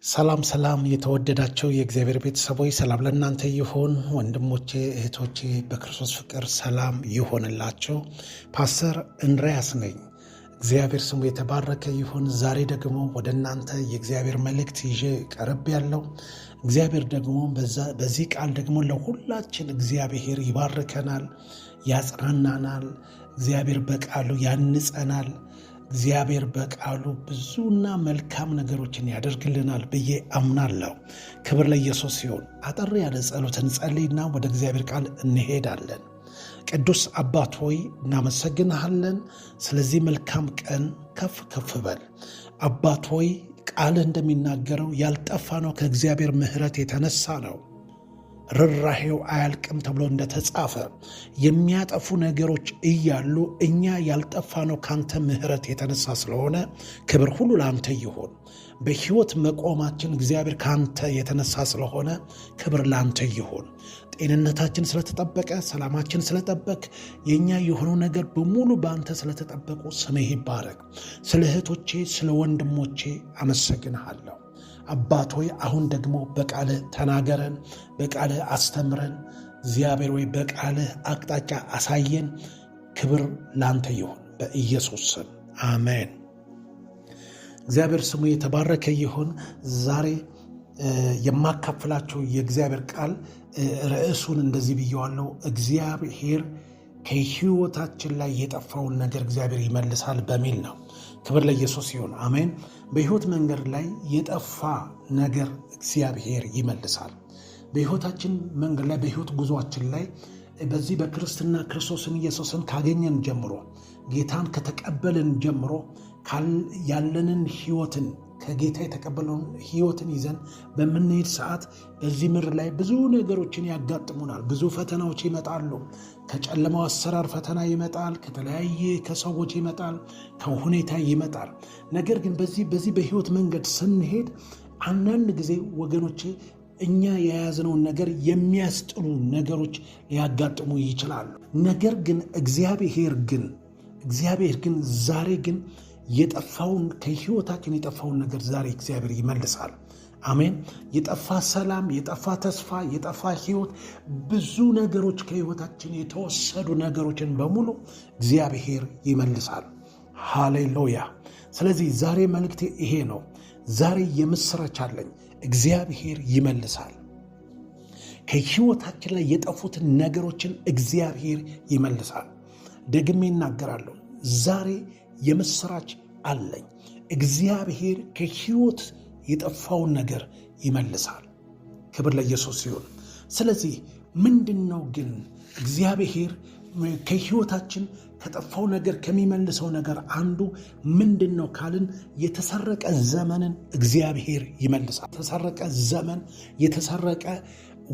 ሰላም ሰላም የተወደዳቸው የእግዚአብሔር ቤተሰቦች ሰላም ለእናንተ ይሁን። ወንድሞቼ እህቶቼ በክርስቶስ ፍቅር ሰላም ይሆንላቸው። ፓስተር እንድሪያስ ነኝ። እግዚአብሔር ስሙ የተባረከ ይሁን። ዛሬ ደግሞ ወደ እናንተ የእግዚአብሔር መልእክት ይዤ ቀርብ ያለው እግዚአብሔር ደግሞ በዚህ ቃል ደግሞ ለሁላችን እግዚአብሔር ይባርከናል፣ ያጽናናናል። እግዚአብሔር በቃሉ ያንጸናል። እግዚአብሔር በቃሉ ብዙና መልካም ነገሮችን ያደርግልናል ብዬ አምናለሁ። ክብር ለኢየሱስ ሲሆን አጠር ያለ ጸሎት እንጸልይና ወደ እግዚአብሔር ቃል እንሄዳለን። ቅዱስ አባት ሆይ እናመሰግንሃለን። ስለዚህ መልካም ቀን ከፍ ከፍ በል። አባት ሆይ ቃል እንደሚናገረው ያልጠፋ ነው ከእግዚአብሔር ምሕረት የተነሳ ነው፣ ርኅራኄው አያልቅም ተብሎ እንደተጻፈ የሚያጠፉ ነገሮች እያሉ እኛ ያልጠፋ ነው ካንተ ምሕረት የተነሳ ስለሆነ ክብር ሁሉ ለአንተ ይሁን። በሕይወት መቆማችን እግዚአብሔር ካንተ የተነሳ ስለሆነ ክብር ለአንተ ይሁን። ጤንነታችን ስለተጠበቀ፣ ሰላማችን ስለጠበቅ፣ የእኛ የሆነው ነገር በሙሉ በአንተ ስለተጠበቁ ስምህ ይባረክ። ስለ እህቶቼ ስለ ወንድሞቼ አመሰግንሃለሁ። አባት ሆይ አሁን ደግሞ በቃልህ ተናገረን፣ በቃልህ አስተምረን። እግዚአብሔር ሆይ በቃልህ አቅጣጫ አሳየን። ክብር ላንተ ይሁን በኢየሱስ ስም አሜን። እግዚአብሔር ስሙ የተባረከ ይሁን። ዛሬ የማካፍላችሁ የእግዚአብሔር ቃል ርዕሱን እንደዚህ ብየዋለሁ። እግዚአብሔር ከሕይወታችን ላይ የጠፋውን ነገር እግዚአብሔር ይመልሳል በሚል ነው። ክብር ለኢየሱስ ይሁን አሜን። በሕይወት መንገድ ላይ የጠፋ ነገር እግዚአብሔር ይመልሳል። በሕይወታችን መንገድ ላይ በሕይወት ጉዞአችን ላይ በዚህ በክርስትና ክርስቶስን ኢየሱስን ካገኘን ጀምሮ ጌታን ከተቀበልን ጀምሮ ያለንን ሕይወትን ከጌታ የተቀበለውን ሕይወትን ይዘን በምንሄድ ሰዓት በዚህ ምድር ላይ ብዙ ነገሮችን ያጋጥሙናል። ብዙ ፈተናዎች ይመጣሉ። ከጨለማው አሰራር ፈተና ይመጣል። ከተለያየ ከሰዎች ይመጣል፣ ከሁኔታ ይመጣል። ነገር ግን በዚህ በሕይወት መንገድ ስንሄድ አንዳንድ ጊዜ ወገኖቼ እኛ የያዝነውን ነገር የሚያስጥሉ ነገሮች ሊያጋጥሙ ይችላሉ። ነገር ግን እግዚአብሔር ግን ዛሬ ግን የጠፋውን ከሕይወታችን የጠፋውን ነገር ዛሬ እግዚአብሔር ይመልሳል። አሜን። የጠፋ ሰላም፣ የጠፋ ተስፋ፣ የጠፋ ሕይወት፣ ብዙ ነገሮች ከሕይወታችን የተወሰዱ ነገሮችን በሙሉ እግዚአብሔር ይመልሳል። ሃሌሉያ። ስለዚህ ዛሬ መልእክቴ ይሄ ነው። ዛሬ የምስራች አለኝ። እግዚአብሔር ይመልሳል። ከሕይወታችን ላይ የጠፉትን ነገሮችን እግዚአብሔር ይመልሳል። ደግሜ እናገራለሁ። ዛሬ የምስራች አለኝ። እግዚአብሔር ከሕይወት የጠፋውን ነገር ይመልሳል። ክብር ለኢየሱስ ይሁን። ስለዚህ ምንድነው ግን እግዚአብሔር ከሕይወታችን ከጠፋው ነገር ከሚመልሰው ነገር አንዱ ምንድነው ካልን የተሰረቀ ዘመንን እግዚአብሔር ይመልሳል። የተሰረቀ ዘመን፣ የተሰረቀ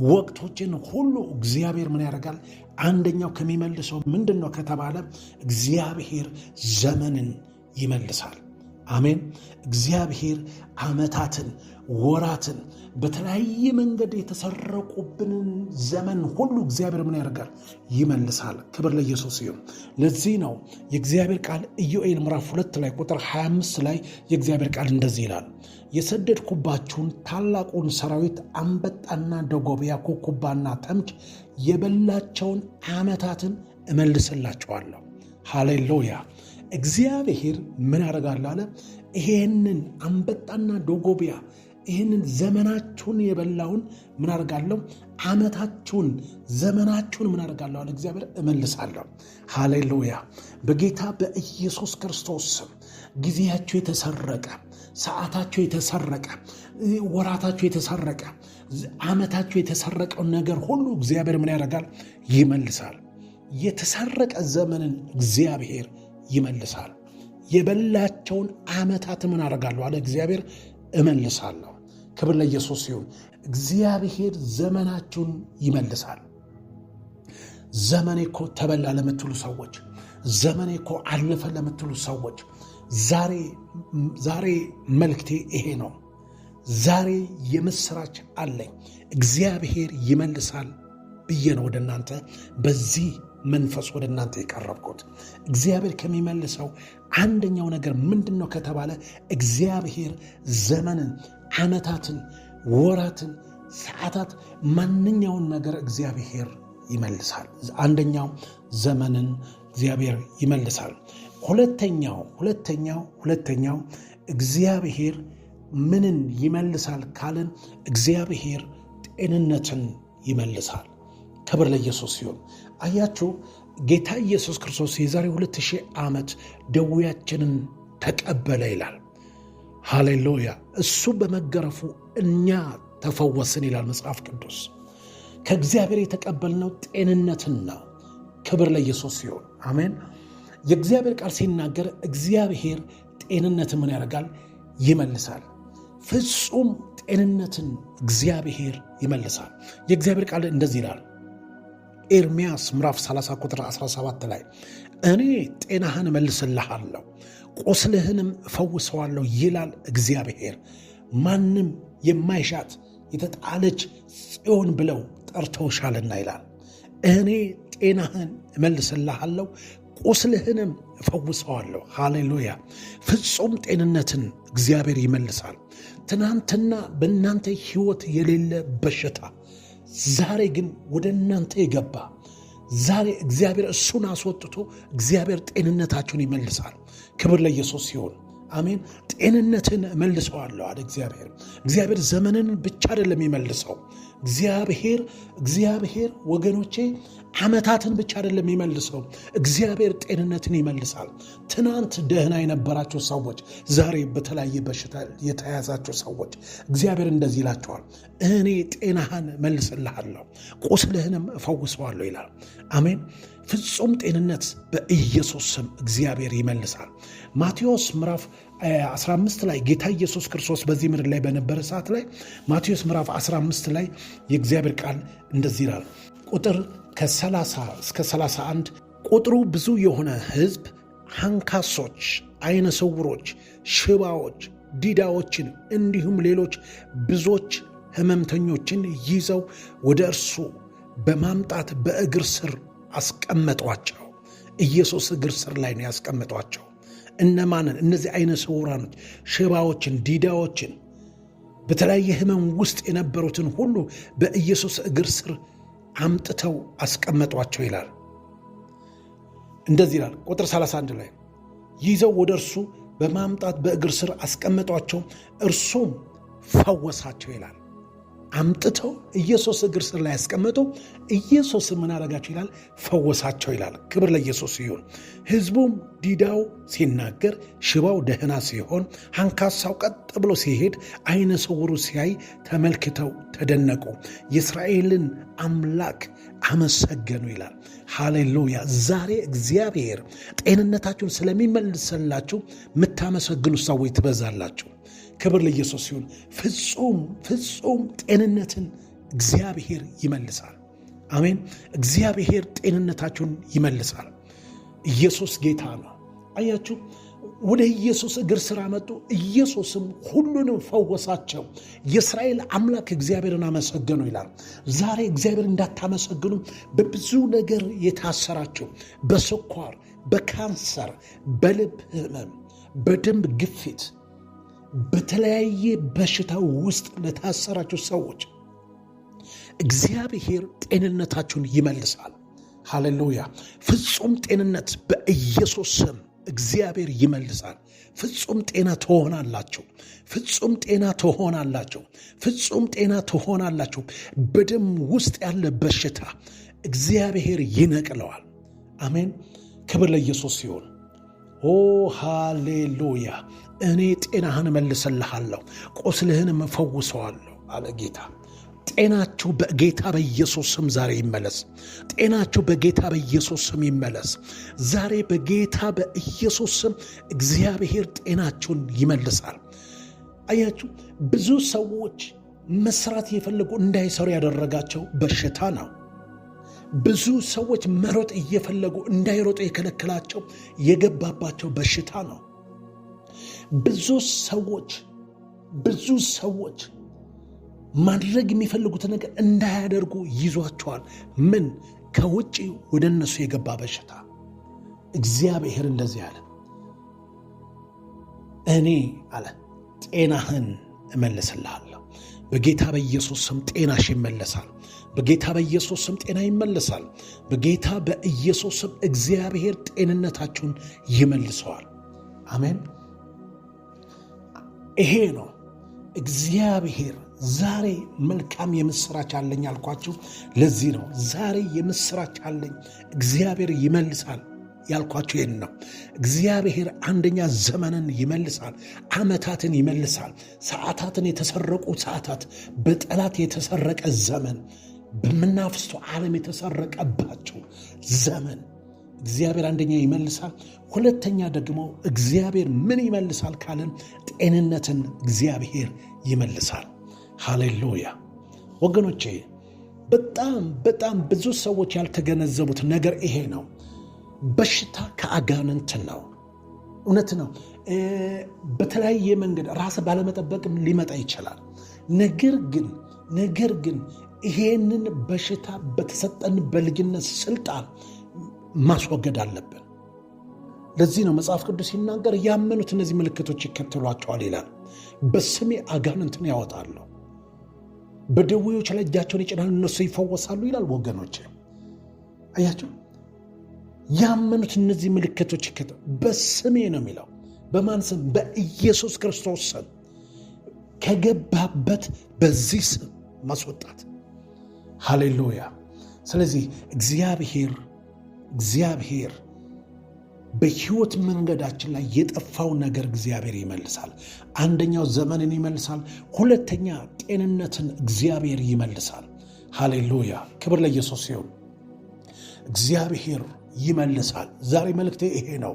ወቅቶችን ሁሉ እግዚአብሔር ምን ያደርጋል? አንደኛው ከሚመልሰው ምንድነው ከተባለ እግዚአብሔር ዘመንን ይመልሳል። አሜን። እግዚአብሔር ዓመታትን፣ ወራትን፣ በተለያየ መንገድ የተሰረቁብንን ዘመን ሁሉ እግዚአብሔር ምን ያደርጋል? ይመልሳል። ክብር ለኢየሱስ ይሁን። ለዚህ ነው የእግዚአብሔር ቃል ኢዮኤል ምዕራፍ 2 ላይ ቁጥር 25 ላይ የእግዚአብሔር ቃል እንደዚህ ይላል፣ የሰደድኩባችሁን ታላቁን ሰራዊት አንበጣና ደጎብያ፣ ኩኩባና ተምች የበላቸውን ዓመታትን እመልስላቸዋለሁ። ሃሌሉያ። እግዚአብሔር ምን ያደርጋል አለ? ይሄንን አንበጣና ደጎብያ ይህንን ዘመናችሁን የበላውን ምን አደርጋለሁ? ዓመታችሁን፣ ዘመናችሁን ምን አደርጋለሁ አለ እግዚአብሔር? እመልሳለሁ። ሃሌሉያ። በጌታ በኢየሱስ ክርስቶስ ስም ጊዜያችሁ የተሰረቀ፣ ሰዓታችሁ የተሰረቀ፣ ወራታችሁ የተሰረቀ፣ ዓመታችሁ የተሰረቀውን ነገር ሁሉ እግዚአብሔር ምን ያደርጋል? ይመልሳል። የተሰረቀ ዘመንን እግዚአብሔር ይመልሳል። የበላቸውን ዓመታት ምን አደርጋለሁ አለ እግዚአብሔር? እመልሳለሁ። ክብር ለኢየሱስ ይሁን። እግዚአብሔር ዘመናችሁን ይመልሳል። ዘመኔ እኮ ተበላ ለምትሉ ሰዎች፣ ዘመኔ እኮ አለፈ ለምትሉ ሰዎች ዛሬ መልእክቴ ይሄ ነው። ዛሬ የምስራች አለኝ። እግዚአብሔር ይመልሳል ብዬ ነው ወደ እናንተ በዚህ መንፈስ ወደ እናንተ የቀረብኩት። እግዚአብሔር ከሚመልሰው አንደኛው ነገር ምንድነው ከተባለ እግዚአብሔር ዘመንን፣ ዓመታትን፣ ወራትን፣ ሰዓታት፣ ማንኛውን ነገር እግዚአብሔር ይመልሳል። አንደኛው ዘመንን እግዚአብሔር ይመልሳል። ሁለተኛው እግዚአብሔር ምንን ይመልሳል ካለን እግዚአብሔር ጤንነትን ይመልሳል። ክብር ለኢየሱስ ሲሆን አያችሁ ጌታ ኢየሱስ ክርስቶስ የዛሬ 2000 ዓመት ደዌያችንን ተቀበለ ይላል። ሃሌሉያ! እሱ በመገረፉ እኛ ተፈወስን ይላል መጽሐፍ ቅዱስ። ከእግዚአብሔር የተቀበልነው ጤንነትን ነው። ክብር ለኢየሱስ ሲሆን አሜን። የእግዚአብሔር ቃል ሲናገር እግዚአብሔር ጤንነትን ምን ያደርጋል? ይመልሳል። ፍጹም ጤንነትን እግዚአብሔር ይመልሳል። የእግዚአብሔር ቃል እንደዚህ ይላል ኤርምያስ ምዕራፍ 30 ቁጥር 17 ላይ እኔ ጤናህን እመልስልሃለሁ ቁስልህንም እፈውሰዋለሁ ይላል እግዚአብሔር። ማንም የማይሻት የተጣለች ጽዮን ብለው ጠርተውሻልና ይላል። እኔ ጤናህን እመልስልሃለሁ ቁስልህንም እፈውሰዋለሁ። ሃሌሉያ! ፍጹም ጤንነትን እግዚአብሔር ይመልሳል። ትናንትና በእናንተ ሕይወት የሌለ በሽታ ዛሬ ግን ወደ እናንተ የገባ ዛሬ እግዚአብሔር እሱን አስወጥቶ እግዚአብሔር ጤንነታችሁን ይመልሳል። ክብር ለኢየሱስ ሲሆን አሜን። ጤንነትን መልሰዋለሁ አለ እግዚአብሔር። እግዚአብሔር ዘመንን ብቻ አይደለም የሚመልሰው። እግዚአብሔር ወገኖቼ ዓመታትን ብቻ አይደለም የሚመልሰው። እግዚአብሔር ጤንነትን ይመልሳል። ትናንት ደህና የነበራችሁ ሰዎች ዛሬ በተለያየ በሽታ የተያዛችሁ ሰዎች እግዚአብሔር እንደዚህ ይላቸዋል፣ እኔ ጤናህን መልስልሃለሁ ቁስልህንም እፈውሰዋለሁ ይላል። አሜን። ፍጹም ጤንነት በኢየሱስ ስም እግዚአብሔር ይመልሳል። ማቴዎስ ምዕራፍ 15 ላይ ጌታ ኢየሱስ ክርስቶስ በዚህ ምድር ላይ በነበረ ሰዓት ላይ ማቴዎስ ምዕራፍ 15 ላይ የእግዚአብሔር ቃል እንደዚህ ይላል ቁጥር ከ30 እስከ 31 ቁጥሩ ብዙ የሆነ ሕዝብ አንካሶች፣ አይነ ስውሮች፣ ሽባዎች፣ ዲዳዎችን እንዲሁም ሌሎች ብዙዎች ሕመምተኞችን ይዘው ወደ እርሱ በማምጣት በእግር ስር አስቀመጧቸው። ኢየሱስ እግር ስር ላይ ነው ያስቀመጧቸው። እነማንን? እነዚህ አይነ ስውራኖች፣ ሽባዎችን፣ ዲዳዎችን፣ በተለያየ ሕመም ውስጥ የነበሩትን ሁሉ በኢየሱስ እግር ስር አምጥተው አስቀመጧቸው ይላል። እንደዚህ ይላል ቁጥር 31 ላይ ይዘው ወደ እርሱ በማምጣት በእግር ስር አስቀመጧቸው፣ እርሱም ፈወሳቸው ይላል። አምጥተው ኢየሱስ እግር ስር ላይ ያስቀመጡ፣ ኢየሱስ ምን አደረጋቸው ይላል? ፈወሳቸው ይላል። ክብር ለኢየሱስ ይሁን። ሕዝቡም ዲዳው ሲናገር፣ ሽባው ደህና ሲሆን፣ አንካሳው ቀጥ ብሎ ሲሄድ፣ አይነ ስውሩ ሲያይ ተመልክተው ተደነቁ፣ የእስራኤልን አምላክ አመሰገኑ ይላል። ሃሌሉያ! ዛሬ እግዚአብሔር ጤንነታችሁን ስለሚመልስላችሁ የምታመሰግኑ ሰዎች ትበዛላችሁ። ክብር ለኢየሱስ ሲሆን ፍጹም ጤንነትን እግዚአብሔር ይመልሳል። አሜን። እግዚአብሔር ጤንነታችሁን ይመልሳል። ኢየሱስ ጌታ ነው። አያችሁ፣ ወደ ኢየሱስ እግር ስር መጡ፣ ኢየሱስም ሁሉንም ፈወሳቸው። የእስራኤል አምላክ እግዚአብሔርን አመሰገኑ ይላል። ዛሬ እግዚአብሔር እንዳታመሰግኑ በብዙ ነገር የታሰራችሁ፣ በስኳር፣ በካንሰር፣ በልብ ህመም፣ በደም ግፊት፣ በተለያየ በሽታ ውስጥ ለታሰራችሁ ሰዎች እግዚአብሔር ጤንነታችሁን ይመልሳል። ሃሌሉያ! ፍጹም ጤንነት በኢየሱስ ስም እግዚአብሔር ይመልሳል። ፍጹም ጤና ትሆናላችሁ። ፍጹም ጤና ትሆናላችሁ። ፍጹም ጤና ትሆናላችሁ። በደም ውስጥ ያለ በሽታ እግዚአብሔር ይነቅለዋል። አሜን። ክብር ለኢየሱስ ሲሆን ሃሌሉያ! እኔ ጤናህን እመልስልሃለሁ ቁስልህንም እፈውሰዋለሁ አለ ጌታ። ጤናችሁ በጌታ በኢየሱስ ስም ዛሬ ይመለስ። ጤናችሁ በጌታ በኢየሱስ ስም ይመለስ። ዛሬ በጌታ በኢየሱስ ስም እግዚአብሔር ጤናችሁን ይመልሳል። አያችሁ፣ ብዙ ሰዎች መስራት የፈለጉ እንዳይሰሩ ያደረጋቸው በሽታ ነው። ብዙ ሰዎች መሮጥ እየፈለጉ እንዳይሮጡ የከለከላቸው የገባባቸው በሽታ ነው። ብዙ ሰዎች ማድረግ የሚፈልጉትን ነገር እንዳያደርጉ ይዟቸዋል። ምን? ከውጭ ወደ እነሱ የገባ በሽታ። እግዚአብሔር እንደዚህ አለ፣ እኔ አለ ጤናህን እመልስልሃለሁ። በጌታ በኢየሱስ ስም ጤናሽ ይመለሳል። በጌታ በኢየሱስ ስም ጤና ይመለሳል። በጌታ በኢየሱስ ስም እግዚአብሔር ጤንነታችሁን ይመልሰዋል። አሜን። ይሄ ነው እግዚአብሔር ዛሬ መልካም የምስራች አለኝ አልኳችሁ። ለዚህ ነው ዛሬ የምስራች አለኝ እግዚአብሔር ይመልሳል ያልኳችሁ። ይህን ነው እግዚአብሔር አንደኛ ዘመንን ይመልሳል፣ ዓመታትን ይመልሳል፣ ሰዓታትን፣ የተሰረቁ ሰዓታት፣ በጠላት የተሰረቀ ዘመን፣ በመናፍስቱ ዓለም የተሰረቀባቸው ዘመን እግዚአብሔር አንደኛ ይመልሳል። ሁለተኛ ደግሞ እግዚአብሔር ምን ይመልሳል ካለን ጤንነትን እግዚአብሔር ይመልሳል። ሃሌሉያ ወገኖቼ፣ በጣም ብዙ ሰዎች ያልተገነዘቡት ነገር ይሄ ነው። በሽታ ከአጋንንት ነው። እውነት ነው። በተለያየ መንገድ ራስ ባለመጠበቅም ሊመጣ ይችላል። ነገር ግን ይሄንን በሽታ በተሰጠን በልጅነት ስልጣን ማስወገድ አለብን። ለዚህ ነው መጽሐፍ ቅዱስ ሲናገር ያመኑት እነዚህ ምልክቶች ይከተሏቸዋል ይላል። በስሜ አጋንንትን ያወጣሉ፣ በደዌዎች ላይ እጃቸውን ይጭናሉ፣ እነሱ ይፈወሳሉ ይላል። ወገኖች አያችሁ፣ ያመኑት እነዚህ ምልክቶች ይከተሉ። በስሜ ነው የሚለው። በማን ስም? በኢየሱስ ክርስቶስ ስም። ከገባበት በዚህ ስም ማስወጣት። ሃሌሉያ። ስለዚህ እግዚአብሔር በሕይወት መንገዳችን ላይ የጠፋው ነገር እግዚአብሔር ይመልሳል። አንደኛው ዘመንን ይመልሳል። ሁለተኛ ጤንነትን እግዚአብሔር ይመልሳል። ሃሌሉያ። ክብር ለኢየሱስ ይሁን። እግዚአብሔር ይመልሳል። ዛሬ መልእክቴ ይሄ ነው።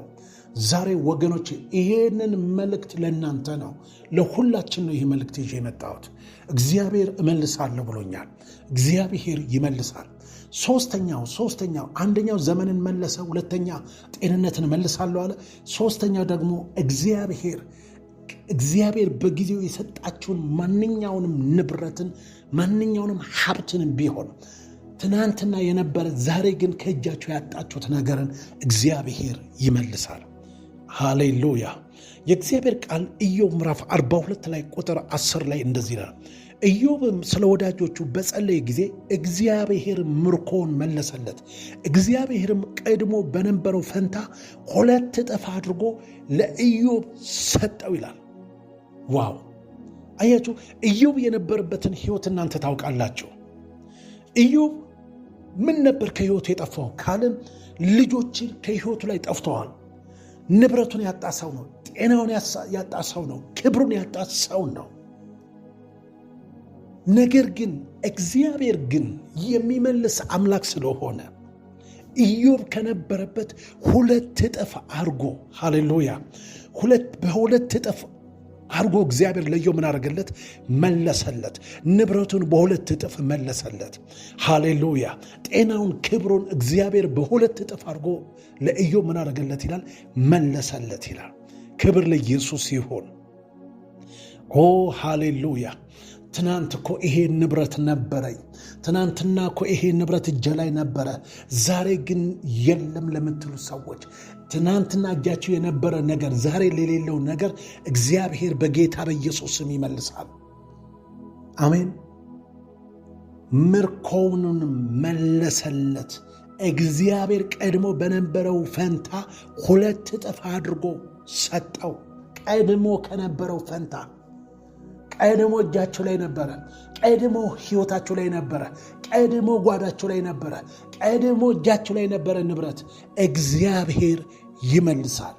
ዛሬ ወገኖች ይሄንን መልእክት ለእናንተ ነው፣ ለሁላችን ነው ይህ መልእክት ይዤ የመጣሁት። እግዚአብሔር እመልሳለሁ ብሎኛል። እግዚአብሔር ይመልሳል። ሶስተኛው አንደኛው ዘመንን መለሰ፣ ሁለተኛ ጤንነትን መልሳለሁ አለ። ሶስተኛው ደግሞ እግዚአብሔር በጊዜው የሰጣችሁን ማንኛውንም ንብረትን ማንኛውንም ሀብትን ቢሆን ትናንትና የነበረ ዛሬ ግን ከእጃችሁ ያጣችሁት ነገርን እግዚአብሔር ይመልሳል። ሃሌሉያ። የእግዚአብሔር ቃል ኢዮብ ምዕራፍ 42 ላይ ቁጥር 10 ላይ እንደዚህ ይላል። ኢዮብም ስለ ወዳጆቹ በጸለየ ጊዜ እግዚአብሔር ምርኮውን መለሰለት፣ እግዚአብሔርም ቀድሞ በነበረው ፈንታ 2 እጥፍ አድርጎ ለኢዮብ ሰጠው ይላል። ዋው! አያችሁ፣ ኢዮብ የነበረበትን ሕይወት እናንተ ታውቃላችሁ። ኢዮብ ምን ነበር ከሕይወቱ የጠፋው ካልን ልጆችን ከሕይወቱ ላይ ጠፍተዋል። ንብረቱን ያጣ ሰው ነው። ጤናውን ያጣ ሰው ነው። ክብሩን ያጣ ሰው ነው። ነገር ግን እግዚአብሔር ግን የሚመልስ አምላክ ስለሆነ ኢዮብ ከነበረበት 2 እጥፍ አድርጎ ሃሌሉያ፣ በ2 እጥፍ አድርጎ እግዚአብሔር ለኢዮብ ምን አደረገለት? መለሰለት። ንብረቱን በ2 እጥፍ መለሰለት። ሃሌሉያ። ጤናውን፣ ክብሩን እግዚአብሔር በ2 እጥፍ አድርጎ ለኢዮብ ምን አደረገለት ይላል? መለሰለት ይላል። ክብር ለኢየሱስ ይሁን። ኦ ሃሌሉያ። ትናንት እኮ ይሄ ንብረት ነበረኝ፣ ትናንትና እኮ ይሄ ንብረት እጄ ላይ ነበረ፣ ዛሬ ግን የለም ለምትሉ ሰዎች ትናንትና እጃችሁ የነበረ ነገር ዛሬ ለሌለው ነገር እግዚአብሔር በጌታ በኢየሱስ ስም ይመልሳል። አሜን። ምርኮውንም መለሰለት። እግዚአብሔር ቀድሞ በነበረው ፈንታ 2 እጥፍ አድርጎ ሰጠው። ቀድሞ ከነበረው ፈንታ ቀድሞ እጃቸው ላይ ነበረ፣ ቀድሞ ሕይወታቸው ላይ ነበረ፣ ቀድሞ ጓዳቸው ላይ ነበረ፣ ቀድሞ እጃቸው ላይ ነበረ ንብረት እግዚአብሔር ይመልሳል።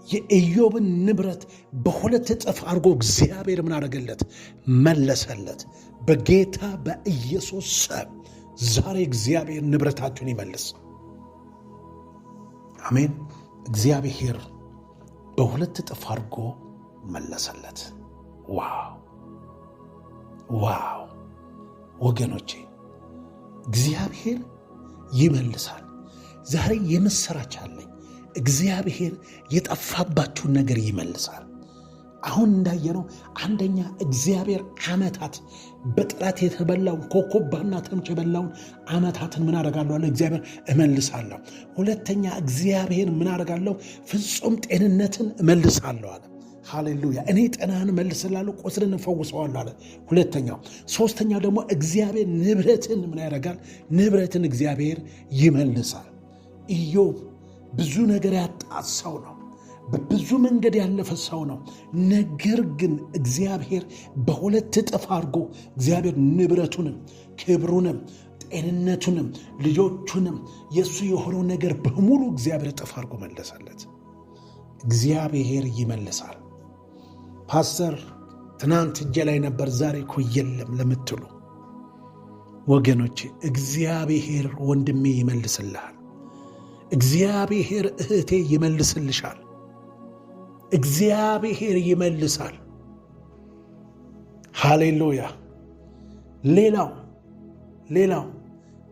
የኢዮብን ንብረት በ2 እጥፍ አድርጎ እግዚአብሔር ምን አደረገለት? መለሰለት። በጌታ በኢየሱስ ስም ዛሬ እግዚአብሔር ንብረታችሁን ይመልስ። አሜን። እግዚአብሔር በ2 እጥፍ አድርጎ መለሰለት። ዋው ወገኖቼ፣ እግዚአብሔር ይመልሳል። ዛሬ የምስራች አለኝ። እግዚአብሔር የጠፋባችሁን ነገር ይመልሳል። አሁን እንዳየነው አንደኛ እግዚአብሔር ዓመታት በጠላት የተበላውን ኮከብና ተምች የበላውን ዓመታትን ምን አደርጋለሁ አለ? እግዚአብሔር እመልሳለሁ። ሁለተኛ እግዚአብሔር ምን አደርጋለሁ? ፍጹም ጤንነትን እመልሳለሁ አለ። ሃሌሉያ። እኔ ጤናህን እመልስልሃለሁ፣ ቁስልን እፈውሰዋለሁ አለ። ሁለተኛው። ሶስተኛው ደግሞ እግዚአብሔር ንብረትን ምን ያደርጋል? ንብረትን እግዚአብሔር ይመልሳል። ኢዮብ ብዙ ነገር ያጣ ሰው ነው። በብዙ መንገድ ያለፈ ሰው ነው። ነገር ግን እግዚአብሔር በሁለት እጥፍ አድርጎ እግዚአብሔር ንብረቱንም ክብሩንም ጤንነቱንም ልጆቹንም የእሱ የሆነው ነገር በሙሉ እግዚአብሔር እጥፍ አድርጎ መለሰለት። እግዚአብሔር ይመልሳል። ፓስተር ትናንት እጄ ላይ ነበር ዛሬ እኮ የለም ለምትሉ ወገኖቼ እግዚአብሔር ወንድሜ ይመልስልሃል። እግዚአብሔር እህቴ ይመልስልሻል። እግዚአብሔር ይመልሳል። ሃሌሉያ። ሌላው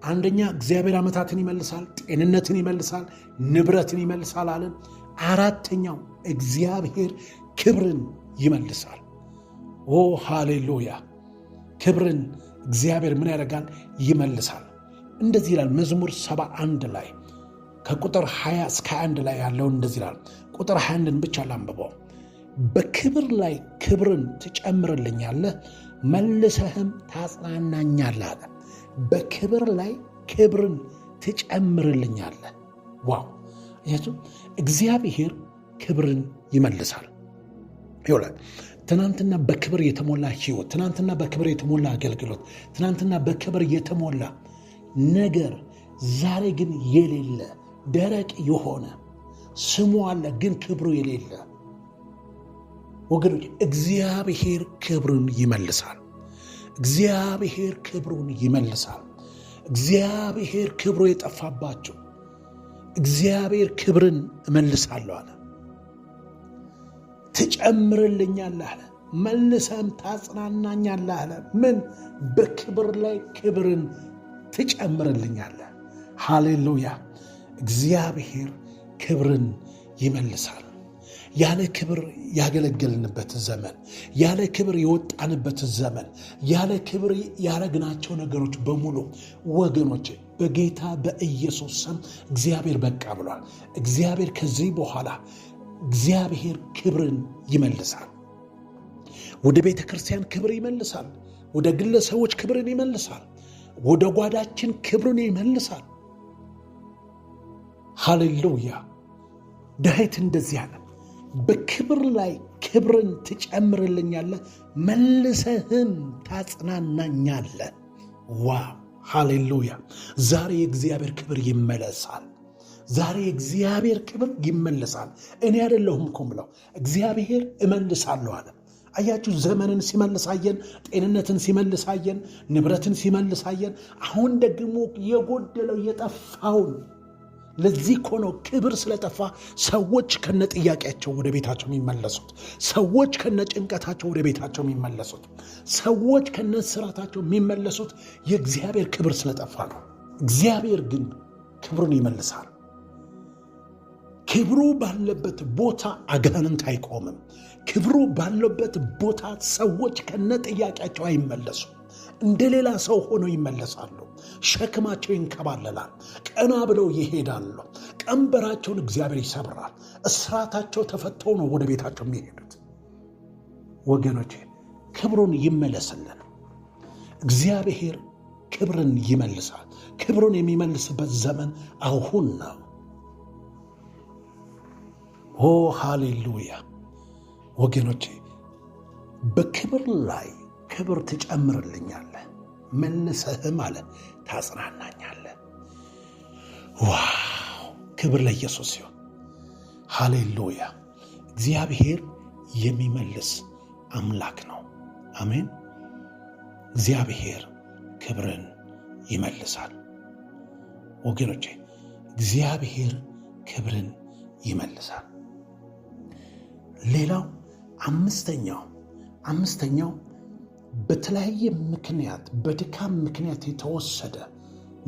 አንደኛ እግዚአብሔር ዓመታትን ይመልሳል፣ ጤንነትን ይመልሳል፣ ንብረትን ይመልሳል አለን። አራተኛው እግዚአብሔር ክብርን ይመልሳል። ኦ ሃሌሉያ። ክብርን እግዚአብሔር ምን ያደርጋል? ይመልሳል። እንደዚህ ይላል መዝሙር 71 ላይ ከቁጥር 20 እስከ 21 ላይ ያለውን እንደዚህ ይላል። ቁጥር 21ን ብቻ ላንብበው። በክብር ላይ ክብርን ትጨምርልኛለህ፣ መልሰህም ታጽናናኛለህ አለ። በክብር ላይ ክብርን ትጨምርልኛለህ። ዋው! እግዚአብሔር ክብርን ይመልሳል። ይውላል ትናንትና በክብር የተሞላ ሕይወት፣ ትናንትና በክብር የተሞላ አገልግሎት፣ ትናንትና በክብር የተሞላ ነገር ዛሬ ግን የሌለ ደረቅ የሆነ ስሙ አለ ግን ክብሩ የሌለ ወገኖች፣ እግዚአብሔር ክብሩን ይመልሳል። እግዚአብሔር ክብሩን ይመልሳል። እግዚአብሔር ክብሩ የጠፋባቸው እግዚአብሔር ክብርን እመልሳለሁ አለ። ትጨምርልኛለህ አለ። መልሰም ታጽናናኛለህ አለ። ምን? በክብር ላይ ክብርን ትጨምርልኛለህ። ሃሌሉያ። እግዚአብሔር ክብርን ይመልሳል። ያለ ክብር ያገለገልንበት ዘመን፣ ያለ ክብር የወጣንበት ዘመን፣ ያለ ክብር ያረግናቸው ነገሮች በሙሉ ወገኖች በጌታ በኢየሱስ ስም እግዚአብሔር በቃ ብሏል። እግዚአብሔር ከዚህ በኋላ እግዚአብሔር ክብርን ይመልሳል። ወደ ቤተ ክርስቲያን ክብር ይመልሳል። ወደ ግለሰቦች ክብርን ይመልሳል። ወደ ጓዳችን ክብርን ይመልሳል። ሃሌሉያ። ዳዊት እንደዚህ አለ፣ በክብር ላይ ክብርን ትጨምርልኛለህ፣ መልሰህም ታጽናናኛለህ። ዋው! ሃሌሉያ። ዛሬ የእግዚአብሔር ክብር ይመለሳል። ዛሬ የእግዚአብሔር ክብር ይመለሳል። እኔ አይደለሁም እኮ የምለው እግዚአብሔር እመልሳለሁ አለ። አያችሁ፣ ዘመንን ሲመልሳየን፣ ጤንነትን ሲመልሳየን፣ ንብረትን ሲመልሳየን፣ አሁን ደግሞ የጎደለው የጠፋውን። ለዚህ እኮ ነው ክብር ስለጠፋ ሰዎች ከነጥያቄያቸው ወደ ቤታቸው የሚመለሱት፣ ሰዎች ከነጭንቀታቸው ወደ ቤታቸው የሚመለሱት፣ ሰዎች ከነስራታቸው የሚመለሱት የእግዚአብሔር ክብር ስለጠፋ ነው። እግዚአብሔር ግን ክብሩን ይመልሳል። ክብሩ ባለበት ቦታ አጋንንት አይቆምም። ክብሩ ባለበት ቦታ ሰዎች ከነጥያቄያቸው አይመለሱም። እንደ ሌላ ሰው ሆነው ይመለሳሉ። ሸክማቸው ይንከባለላል። ቀና ብለው ይሄዳሉ። ቀንበራቸውን እግዚአብሔር ይሰብራል። እስራታቸው ተፈተው ነው ወደ ቤታቸው የሚሄዱት። ወገኖቼ ክብሩን ይመለስልን። እግዚአብሔር ክብርን ይመልሳል። ክብሩን የሚመልስበት ዘመን አሁን ነው። ኦ ሃሌሉያ። ወገኖቼ በክብር ላይ ክብር ትጨምርልኛለህ፣ መልሰህም አለ ታጽናናኛለህ። ዋው! ክብር ለኢየሱስ ሲሆን ሃሌሉያ። እግዚአብሔር የሚመልስ አምላክ ነው። አሜን። እግዚአብሔር ክብርን ይመልሳል። ወገኖቼ እግዚአብሔር ክብርን ይመልሳል። ሌላው አምስተኛው በተለያየ ምክንያት በድካም ምክንያት የተወሰደ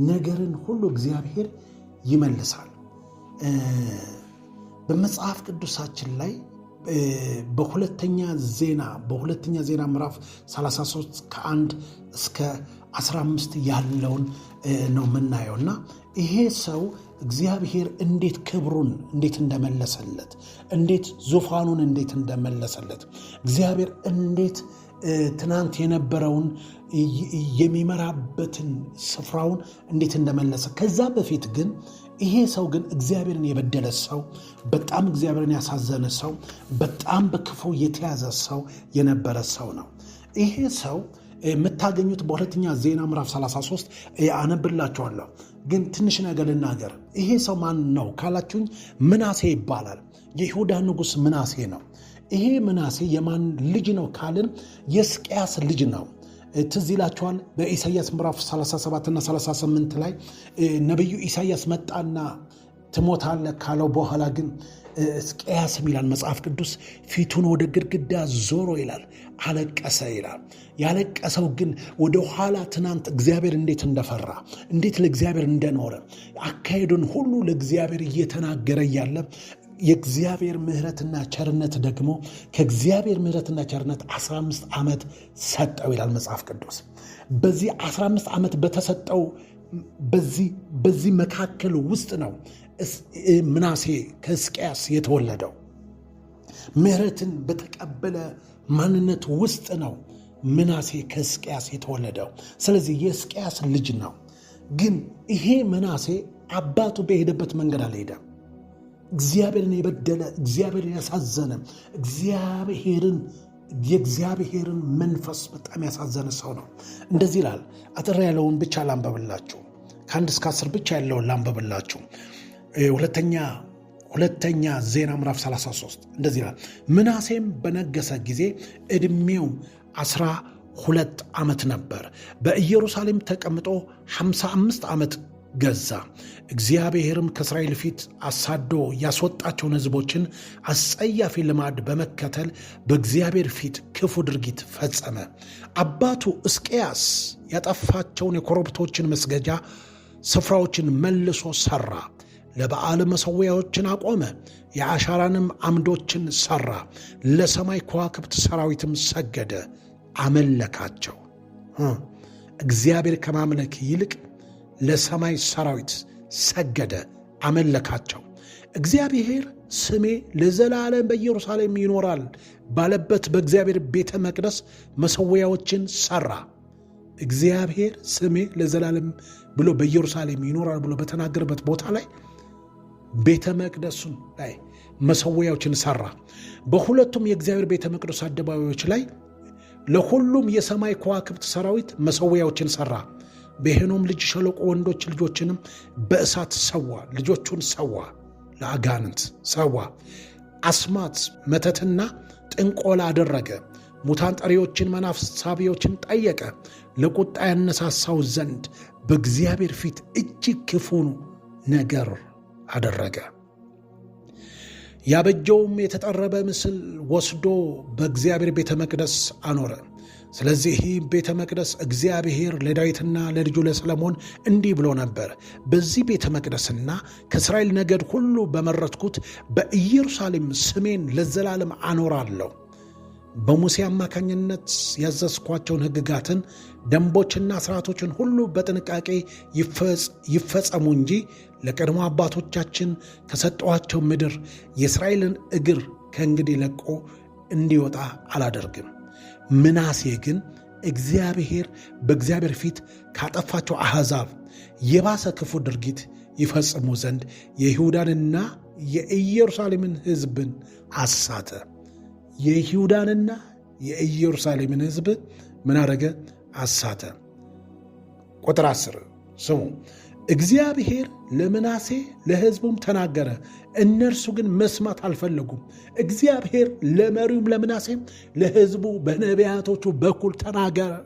ነገርን ሁሉ እግዚአብሔር ይመልሳል። በመጽሐፍ ቅዱሳችን ላይ በሁለተኛ ዜና ምዕራፍ 33 ከ1 እስከ 15 ያለውን ነው የምናየውና ይሄ ሰው እግዚአብሔር እንዴት ክብሩን እንዴት እንደመለሰለት፣ እንዴት ዙፋኑን እንዴት እንደመለሰለት፣ እግዚአብሔር እንዴት ትናንት የነበረውን የሚመራበትን ስፍራውን እንዴት እንደመለሰ። ከዛ በፊት ግን ይሄ ሰው ግን እግዚአብሔርን የበደለ ሰው፣ በጣም እግዚአብሔርን ያሳዘነ ሰው፣ በጣም በክፉ የተያዘ ሰው የነበረ ሰው ነው። ይሄ ሰው የምታገኙት በሁለተኛ ዜና ምዕራፍ 33 አነብላችኋለሁ። ግን ትንሽ ነገር ልናገር። ይሄ ሰው ማን ነው ካላችሁኝ፣ ምናሴ ይባላል። የይሁዳ ንጉሥ ምናሴ ነው። ይሄ ምናሴ የማን ልጅ ነው ካልን የሕዝቅያስ ልጅ ነው። ትዝ ይላችኋል በኢሳይያስ ምዕራፍ 37 እና 38 ላይ ነቢዩ ኢሳይያስ መጣና ትሞታለህ ካለው በኋላ ግን ሕዝቅያስም ይላል መጽሐፍ ቅዱስ ፊቱን ወደ ግድግዳ ዞሮ ይላል አለቀሰ ይላል። ያለቀሰው ግን ወደ ኋላ ትናንት እግዚአብሔር እንዴት እንደፈራ፣ እንዴት ለእግዚአብሔር እንደኖረ አካሄዱን ሁሉ ለእግዚአብሔር እየተናገረ እያለ የእግዚአብሔር ምሕረትና ቸርነት ደግሞ ከእግዚአብሔር ምሕረትና ቸርነት 15 ዓመት ሰጠው ይላል መጽሐፍ ቅዱስ። በዚህ 15 ዓመት በተሰጠው በዚህ መካከል ውስጥ ነው ምናሴ ከሕዝቅያስ የተወለደው። ምሕረትን በተቀበለ ማንነት ውስጥ ነው ምናሴ ከሕዝቅያስ የተወለደው። ስለዚህ የሕዝቅያስ ልጅ ነው። ግን ይሄ ምናሴ አባቱ በሄደበት መንገድ አልሄደም። እግዚአብሔርን የበደለ፣ እግዚአብሔርን ያሳዘነ፣ የእግዚአብሔርን መንፈስ በጣም ያሳዘነ ሰው ነው። እንደዚህ ይላል። አጥር ያለውን ብቻ ላንበብላችሁ፣ ከ1 እስከ 10 ብቻ ያለውን ላንበብላችሁ። ሁለተኛ ዜና ምዕራፍ 33 እንደዚህ ይላል። ምናሴም በነገሰ ጊዜ ዕድሜው 12 ዓመት ነበር። በኢየሩሳሌም ተቀምጦ 55 ዓመት ገዛ። እግዚአብሔርም ከእስራኤል ፊት አሳዶ ያስወጣቸውን ሕዝቦችን አስጸያፊ ልማድ በመከተል በእግዚአብሔር ፊት ክፉ ድርጊት ፈጸመ። አባቱ ሕዝቅያስ ያጠፋቸውን የኮረብቶችን መስገጃ ስፍራዎችን መልሶ ሠራ። ለበዓል መሠዊያዎችን አቆመ። የአሻራንም አምዶችን ሠራ። ለሰማይ ከዋክብት ሰራዊትም ሰገደ፣ አመለካቸው። እግዚአብሔር ከማምለክ ይልቅ ለሰማይ ሰራዊት ሰገደ፣ አመለካቸው። እግዚአብሔር ስሜ ለዘላለም በኢየሩሳሌም ይኖራል ባለበት በእግዚአብሔር ቤተ መቅደስ መሠዊያዎችን ሠራ። እግዚአብሔር ስሜ ለዘላለም ብሎ በኢየሩሳሌም ይኖራል ብሎ በተናገረበት ቦታ ላይ ቤተ መቅደሱን ላይ መሠዊያዎችን ሠራ። በሁለቱም የእግዚአብሔር ቤተ መቅደስ አደባባዮች ላይ ለሁሉም የሰማይ ከዋክብት ሰራዊት መሠዊያዎችን ሠራ። በሄኖም ልጅ ሸለቆ ወንዶች ልጆችንም በእሳት ሰዋ፣ ልጆቹን ሰዋ፣ ለአጋንንት ሰዋ። አስማት መተትና ጥንቆላ አደረገ። ሙታን ጠሪዎችን፣ መናፍስት ሳቢዎችን ጠየቀ። ለቁጣ ያነሳሳው ዘንድ በእግዚአብሔር ፊት እጅግ ክፉ ነገር አደረገ። ያበጀውም የተጠረበ ምስል ወስዶ በእግዚአብሔር ቤተ መቅደስ አኖረ። ስለዚህ ቤተ መቅደስ እግዚአብሔር ለዳዊትና ለልጁ ለሰለሞን እንዲህ ብሎ ነበር፣ በዚህ ቤተ መቅደስና ከእስራኤል ነገድ ሁሉ በመረጥኩት በኢየሩሳሌም ስሜን ለዘላለም አኖራለሁ። በሙሴ አማካኝነት ያዘዝኳቸውን ሕግጋትን፣ ደንቦችና ሥርዓቶችን ሁሉ በጥንቃቄ ይፈጸሙ እንጂ ለቀድሞ አባቶቻችን ከሰጠኋቸው ምድር የእስራኤልን እግር ከእንግዲህ ለቆ እንዲወጣ አላደርግም። ምናሴ ግን በእግዚአብሔር ፊት ካጠፋቸው አሕዛብ የባሰ ክፉ ድርጊት ይፈጽሙ ዘንድ የይሁዳንና የኢየሩሳሌምን ሕዝብን አሳተ። የይሁዳንና የኢየሩሳሌምን ሕዝብ ምን አደረገ? አሳተ። ቁጥር 10 ስሙ። እግዚአብሔር ለምናሴ ለሕዝቡም ተናገረ፣ እነርሱ ግን መስማት አልፈለጉም። እግዚአብሔር ለመሪውም ለምናሴም ለሕዝቡ በነቢያቶቹ በኩል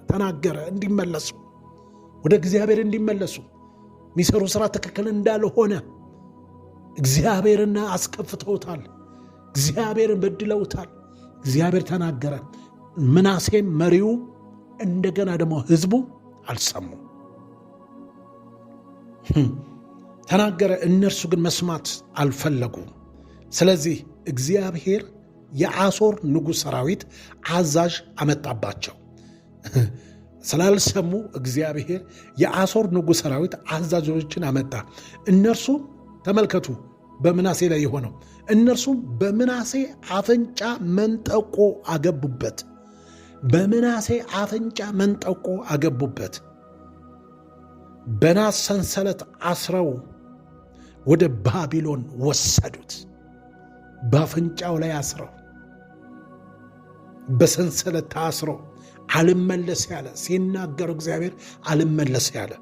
ተናገረ፣ እንዲመለሱ፣ ወደ እግዚአብሔር እንዲመለሱ፣ የሚሰሩ ሥራ ትክክል እንዳልሆነ እግዚአብሔርና አስከፍተውታል፣ እግዚአብሔርን በድለውታል። እግዚአብሔር ተናገረ። ምናሴም መሪው እንደገና ደግሞ ሕዝቡ አልሰሙ። ተናገረ፣ እነርሱ ግን መስማት አልፈለጉም። ስለዚህ እግዚአብሔር የአሦር ንጉሥ ሰራዊት አዛዥ አመጣባቸው። ስላልሰሙ እግዚአብሔር የአሦር ንጉሥ ሰራዊት አዛዦችን አመጣ። እነርሱም ተመልከቱ በምናሴ ላይ የሆነው፣ እነርሱም በምናሴ አፍንጫ መንጠቆ አገቡበት። በምናሴ አፍንጫ መንጠቆ አገቡበት። በናስ ሰንሰለት አስረው ወደ ባቢሎን ወሰዱት። በአፍንጫው ላይ አስረው በሰንሰለት ታስረው አልመለስ ያለ ሲናገሩ እግዚአብሔር አልመለስ ያለ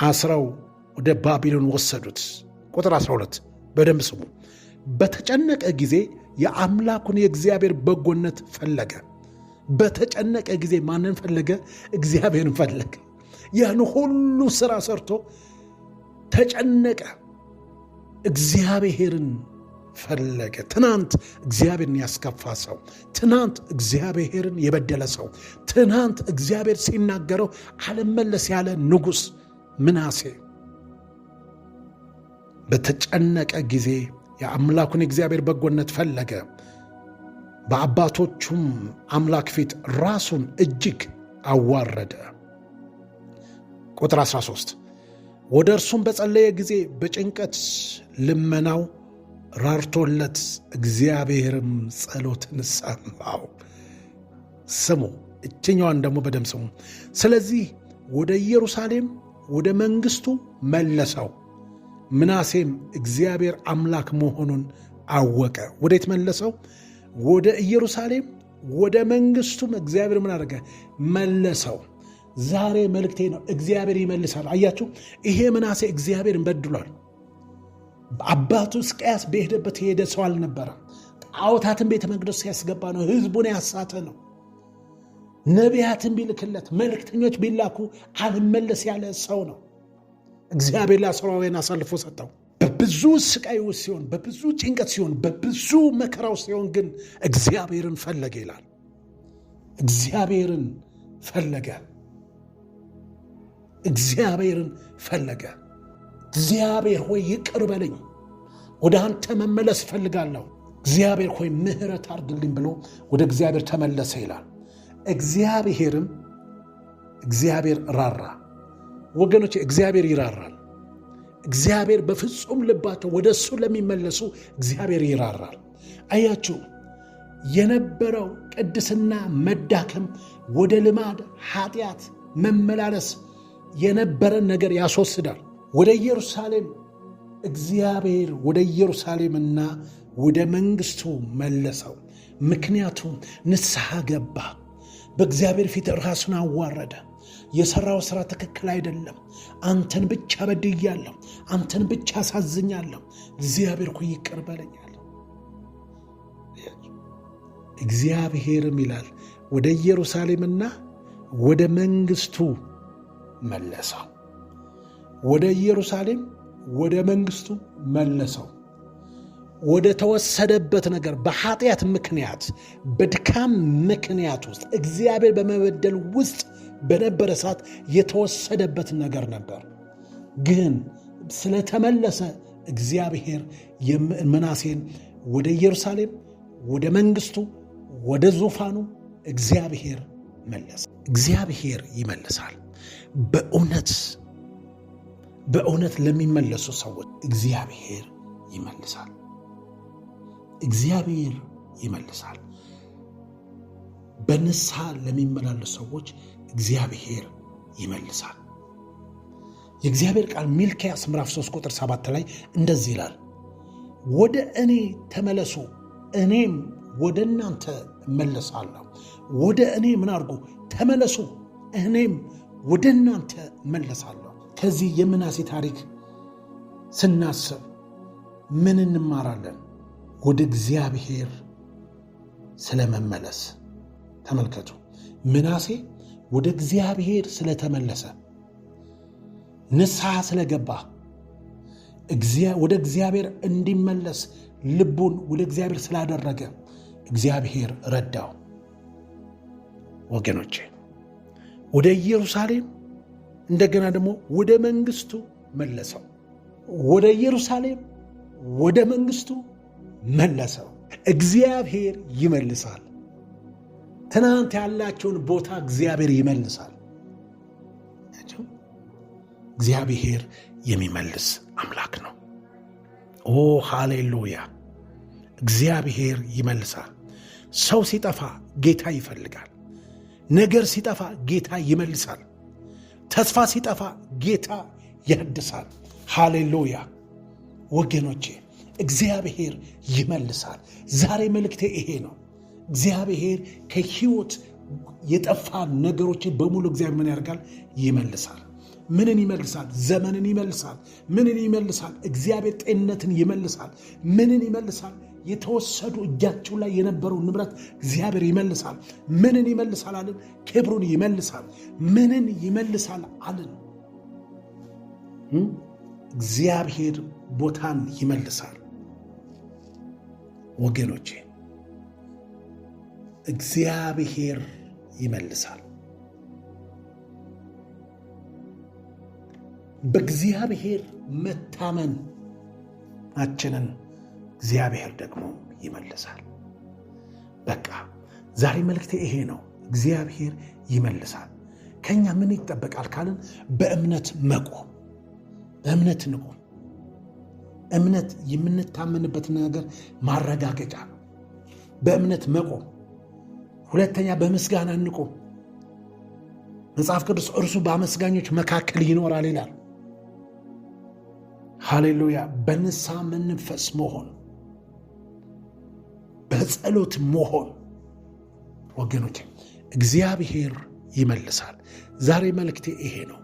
አስረው ወደ ባቢሎን ወሰዱት። ቁጥር 12 በደንብ ስሙ። በተጨነቀ ጊዜ የአምላኩን የእግዚአብሔር በጎነት ፈለገ። በተጨነቀ ጊዜ ማንን ፈለገ? እግዚአብሔርን ፈለገ። ያን ሁሉ ሥራ ሰርቶ ተጨነቀ፣ እግዚአብሔርን ፈለገ። ትናንት እግዚአብሔርን ያስከፋ ሰው፣ ትናንት እግዚአብሔርን የበደለ ሰው፣ ትናንት እግዚአብሔር ሲናገረው አልመለስ ያለ ንጉሥ ምናሴ በተጨነቀ ጊዜ የአምላኩን የእግዚአብሔር በጎነት ፈለገ። በአባቶቹም አምላክ ፊት ራሱን እጅግ አዋረደ። ቁጥር 13 ወደ እርሱም በጸለየ ጊዜ በጭንቀት ልመናው ራርቶለት እግዚአብሔርም ጸሎትን ሰማው። ስሙ፣ እችኛዋን ደግሞ በደም ስሙ። ስለዚህ ወደ ኢየሩሳሌም ወደ መንግሥቱ መለሰው። ምናሴም እግዚአብሔር አምላክ መሆኑን አወቀ። ወዴት መለሰው? ወደ ኢየሩሳሌም ወደ መንግሥቱም እግዚአብሔር ምን አደረገ? መለሰው። ዛሬ መልእክቴ ነው፣ እግዚአብሔር ይመልሳል። አያችሁ፣ ይሄ ምናሴ እግዚአብሔርን በድሏል። አባቱ ሕዝቅያስ በሄደበት የሄደ ሰው አልነበረም። ጣዖታትን ቤተ መቅደስ ሲያስገባ ነው። ሕዝቡን ያሳተ ነው። ነቢያትን ቢልክለት መልእክተኞች ቢላኩ አልመለስ ያለ ሰው ነው። እግዚአብሔር ለአሦራውያን አሳልፎ ሰጠው። በብዙ ስቃይ ውስጥ ሲሆን፣ በብዙ ጭንቀት ሲሆን፣ በብዙ መከራው ሲሆን ግን እግዚአብሔርን ፈለገ ይላል። እግዚአብሔርን ፈለገ። እግዚአብሔርን ፈለገ። እግዚአብሔር ሆይ ይቅር በለኝ፣ ወደ አንተ መመለስ እፈልጋለሁ፣ እግዚአብሔር ሆይ ምሕረት አድርግልኝ ብሎ ወደ እግዚአብሔር ተመለሰ ይላል። እግዚአብሔር ራራ። ወገኖች፣ እግዚአብሔር ይራራል። እግዚአብሔር በፍጹም ልባቸው ወደ እሱ ለሚመለሱ እግዚአብሔር ይራራል። አያችሁ፣ የነበረው ቅድስና መዳከም ወደ ልማድ ኃጢአት መመላለስ የነበረን ነገር ያስወስዳል። ወደ ኢየሩሳሌም እግዚአብሔር ወደ ኢየሩሳሌምና ወደ መንግሥቱ መለሰው። ምክንያቱም ንስሐ ገባ። በእግዚአብሔር ፊት ራሱን አዋረደ። የሠራው ሥራ ትክክል አይደለም፣ አንተን ብቻ በድያለሁ፣ አንተን ብቻ አሳዝኛለሁ፣ እግዚአብሔር እኮ ይቅር በለኛል። እግዚአብሔርም ይላል ወደ ኢየሩሳሌምና ወደ መንግሥቱ መለሰው። ወደ ኢየሩሳሌም ወደ መንግሥቱ መለሰው። ወደ ተወሰደበት ነገር በኃጢአት ምክንያት በድካም ምክንያት ውስጥ እግዚአብሔር በመበደል ውስጥ በነበረ ሰዓት የተወሰደበት ነገር ነበር። ግን ስለተመለሰ እግዚአብሔር ምናሴን ወደ ኢየሩሳሌም ወደ መንግሥቱ ወደ ዙፋኑ እግዚአብሔር መለሰ። እግዚአብሔር ይመልሳል። በእውነት ለሚመለሱ ሰዎች እግዚአብሔር ይመልሳል። እግዚአብሔር ይመልሳል። በንስሐ ለሚመላለሱ ሰዎች እግዚአብሔር ይመልሳል። የእግዚአብሔር ቃል ሚልክያስ ምዕራፍ 3 ቁጥር 7 ላይ እንደዚህ ይላል፣ ወደ እኔ ተመለሱ እኔም ወደ እናንተ እመለሳለሁ። ወደ እኔ ምን አድርጉ? ተመለሱ እኔም ወደ እናንተ እመለሳለሁ። ከዚህ የምናሴ ታሪክ ስናስብ ምን እንማራለን? ወደ እግዚአብሔር ስለመመለስ ተመልከቱ። ምናሴ ወደ እግዚአብሔር ስለተመለሰ፣ ንስሐ ስለገባ፣ ወደ እግዚአብሔር እንዲመለስ ልቡን ወደ እግዚአብሔር ስላደረገ እግዚአብሔር ረዳው። ወገኖቼ፣ ወደ ኢየሩሳሌም እንደገና ደግሞ ወደ መንግሥቱ መለሰው። ወደ ኢየሩሳሌም ወደ መንግሥቱ መለሰው። እግዚአብሔር ይመልሳል። ትናንት ያላቸውን ቦታ እግዚአብሔር ይመልሳል። እግዚአብሔር የሚመልስ አምላክ ነው። ኦ ሃሌሉያ! እግዚአብሔር ይመልሳል። ሰው ሲጠፋ ጌታ ይፈልጋል። ነገር ሲጠፋ ጌታ ይመልሳል። ተስፋ ሲጠፋ ጌታ ያድሳል። ሃሌሉያ! ወገኖቼ እግዚአብሔር ይመልሳል። ዛሬ መልእክቴ ይሄ ነው። እግዚአብሔር ከሕይወት የጠፋ ነገሮችን በሙሉ እግዚአብሔር ምን ያደርጋል? ይመልሳል። ምንን ይመልሳል? ዘመንን ይመልሳል። ምንን ይመልሳል? እግዚአብሔር ጤንነትን ይመልሳል። ምንን ይመልሳል? የተወሰዱ እጃቸው ላይ የነበረው ንብረት እግዚአብሔር ይመልሳል። ምንን ይመልሳል አለን? ክብሩን ይመልሳል። ምንን ይመልሳል አለን? እግዚአብሔር ቦታን ይመልሳል። ወገኖቼ እግዚአብሔር ይመልሳል። በእግዚአብሔር መታመናችንን እግዚአብሔር ደግሞ ይመልሳል። በቃ ዛሬ መልእክቴ ይሄ ነው። እግዚአብሔር ይመልሳል። ከኛ ምን ይጠበቃል ካልን በእምነት መቆም። በእምነት እንቆም። እምነት የምንታመንበት ነገር ማረጋገጫ ነው። በእምነት መቆም። ሁለተኛ በምስጋና እንቆም። መጽሐፍ ቅዱስ እርሱ በአመስጋኞች መካከል ይኖራል ይላል። ሃሌሉያ! በንስሐ መንፈስ መሆን፣ በጸሎት መሆን። ወገኖቼ እግዚአብሔር ይመልሳል። ዛሬ መልእክቴ ይሄ ነው።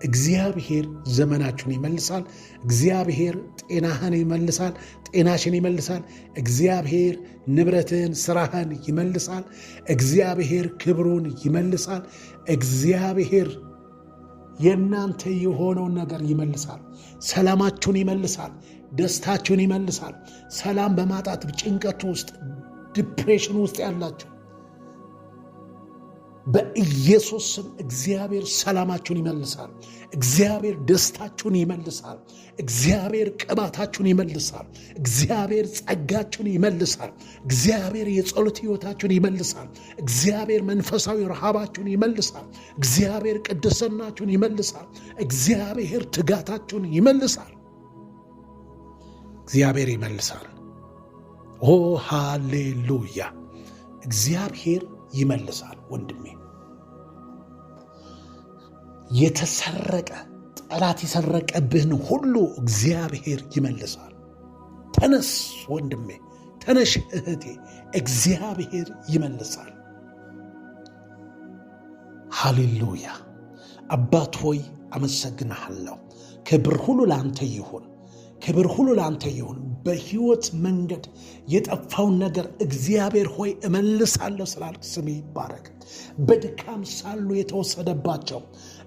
እግዚአብሔር ዘመናችሁን ይመልሳል። እግዚአብሔር ጤናህን ይመልሳል፣ ጤናሽን ይመልሳል። እግዚአብሔር ንብረትህን፣ ስራህን ይመልሳል። እግዚአብሔር ክብሩን ይመልሳል። እግዚአብሔር የእናንተ የሆነውን ነገር ይመልሳል። ሰላማችሁን ይመልሳል። ደስታችሁን ይመልሳል። ሰላም በማጣት ጭንቀት ውስጥ፣ ዲፕሬሽን ውስጥ ያላችሁ በኢየሱስ ስም እግዚአብሔር ሰላማችሁን ይመልሳል። እግዚአብሔር ደስታችሁን ይመልሳል። እግዚአብሔር ቅባታችሁን ይመልሳል። እግዚአብሔር ጸጋችሁን ይመልሳል። እግዚአብሔር የጸሎት ሕይወታችሁን ይመልሳል። እግዚአብሔር መንፈሳዊ ረሃባችሁን ይመልሳል። እግዚአብሔር ቅድስናችሁን ይመልሳል። እግዚአብሔር ትጋታችሁን ይመልሳል። እግዚአብሔር ይመልሳል። ኦ ሃሌሉያ! እግዚአብሔር ይመልሳል። ወንድሜ የተሰረቀ ጠላት የሰረቀብህን ሁሉ እግዚአብሔር ይመልሳል። ተነስ ወንድሜ፣ ተነሽ እህቴ፣ እግዚአብሔር ይመልሳል። ሃሌሉያ! አባት ሆይ አመሰግንሃለሁ። ክብር ሁሉ ለአንተ ይሁን። ክብር ሁሉ ለአንተ ይሁን። በሕይወት መንገድ የጠፋውን ነገር እግዚአብሔር ሆይ እመልሳለሁ ስላልክ ስሜ ይባረክ። በድካም ሳሉ የተወሰደባቸው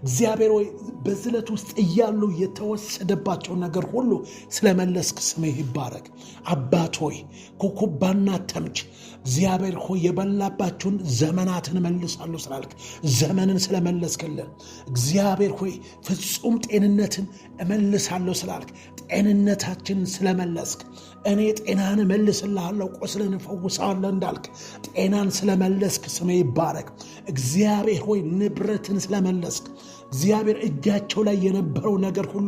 እግዚአብሔር ሆይ በዝለት ውስጥ እያሉ የተወሰደባቸው ነገር ሁሉ ስለመለስክ ስሜ ይባረክ። አባት ሆይ ኩኩባና ተምች እግዚአብሔር ሆይ የበላባቸውን ዘመናትን እመልሳለሁ ስላልክ ዘመንን ስለመለስክልን እግዚአብሔር ሆይ ፍጹም ጤንነትን እመልሳለሁ ስላልክ ጤንነታችንን ስለመለስክ እኔ ጤናን እመልስልሃለሁ ቁስልን እፈውሳለሁ እንዳልክ ጤናን ስለመለስክ ስሜ ይባረክ። እግዚአብሔር ሆይ ንብረትን ስለመለስክ እግዚአብሔር እጃቸው ላይ የነበረው ነገር ሁሉ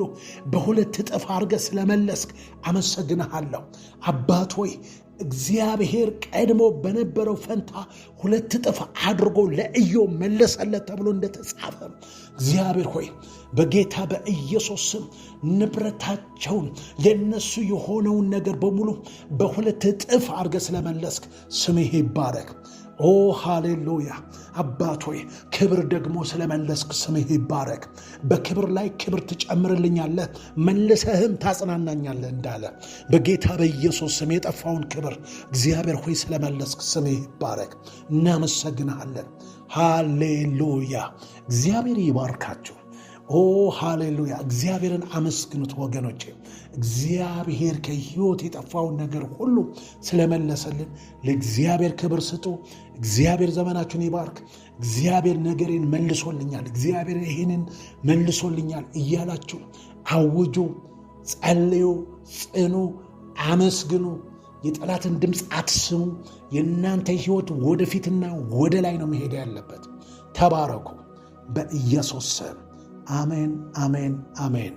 በሁለት እጥፍ አድርገህ ስለመለስክ አመሰግንሃለሁ። አባት ሆይ እግዚአብሔር ቀድሞ በነበረው ፈንታ ሁለት እጥፍ አድርጎ ለኢዮብ መለሰለት ተብሎ እንደተጻፈ እግዚአብሔር ሆይ በጌታ በኢየሱስ ስም ንብረታቸውን የነሱ የሆነውን ነገር በሙሉ በሁለት እጥፍ አድርገህ ስለመለስክ ስምህ ይባረክ። ኦ ሃሌሉያ! አባት ሆይ ክብር ደግሞ ስለመለስክ ስምህ ይባረክ። በክብር ላይ ክብር ትጨምርልኛለህ፣ መልሰህም ታጽናናኛለህ እንዳለ በጌታ በኢየሱስ ስም የጠፋውን ክብር እግዚአብሔር ሆይ ስለመለስክ ስምህ ይባረክ። እናመሰግንሃለን። ሃሌሉያ! እግዚአብሔር ይባርካችሁ። ኦ ሃሌሉያ! እግዚአብሔርን አመስግኑት ወገኖቼ። እግዚአብሔር ከሕይወት የጠፋውን ነገር ሁሉ ስለመለሰልን ለእግዚአብሔር ክብር ስጡ። እግዚአብሔር ዘመናችሁን ይባርክ። እግዚአብሔር ነገሬን መልሶልኛል፣ እግዚአብሔር ይህንን መልሶልኛል እያላችሁ አውጁ፣ ጸልዩ፣ ጽኑ፣ አመስግኑ። የጠላትን ድምፅ አትስሙ። የእናንተ ሕይወት ወደፊትና ወደ ላይ ነው መሄድ ያለበት። ተባረኩ በኢየሱስ ስም። አሜን፣ አሜን፣ አሜን።